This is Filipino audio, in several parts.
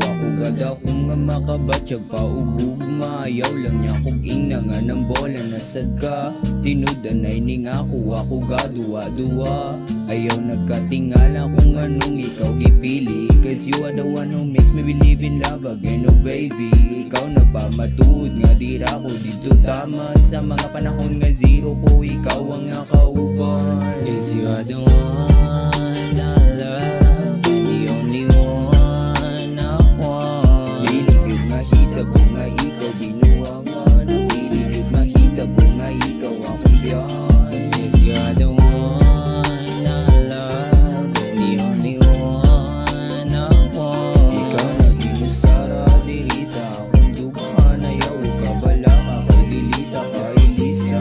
Ako gada kung nga makabatyag pa ugugma. Ayaw lang niya kung ina nga ng bola nasad ka. Tinudan ay ning ako gaduwa-duwa. Ayaw nagkatingala kung anong ikaw gipili. Cause you are the one who makes me believe in love again, oh baby. Ikaw na pa matuod nga dira ko dito tama. Sa mga panahon nga zero ko, ikaw ang nakauban. Cause you are the one I love and the only one I want. Dili good mahitabo nga ikaw binuwangan. Dili good mahitabo nga ikaw akong biyan. Cause you are the one I love and the only one I want. Ikaw na ginusara diri sa akong dughan. Ayaw ka bala ka kay lilita kay Lisa.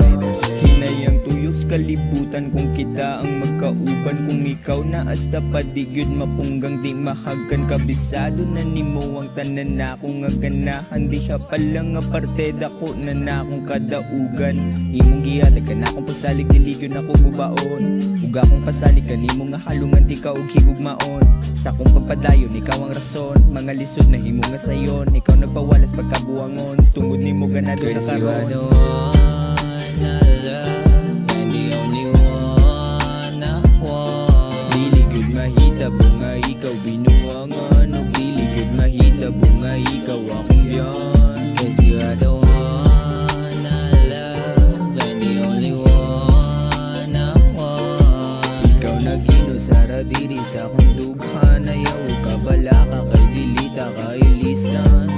Hinayang tuyok sa kalibutan kung kita ang magkauban. Kung ikaw na hasta pa di gyud mapunggang di mahagkan. Kabisado na nimo ang tanan na akong nga ganahan. Di ka palang nga parte dako na na akong kadaugan. Imong gihatag ka na akong pagsalig diligyon ako gubaon. Ug akong pasalig ka nimo nga halungan ti ka og higugmaon. Sa akong pagpadayon ikaw ang rason. Mga lisod na himo nga sayon. Ikaw nagpawalas pagkabuangon. Tungod nimo ganado na karon. Cause you are the one I love and the only one I want. Dili gyud mahitabo nga ikaw binuwangan. O dili gyud mahitabo nga ikaw akong biyan. Cause you are the one I love and the only one I want. Ikaw na ginusara diri sa akong dughan. Ayaw ka bala ka kay dilita kay lisan.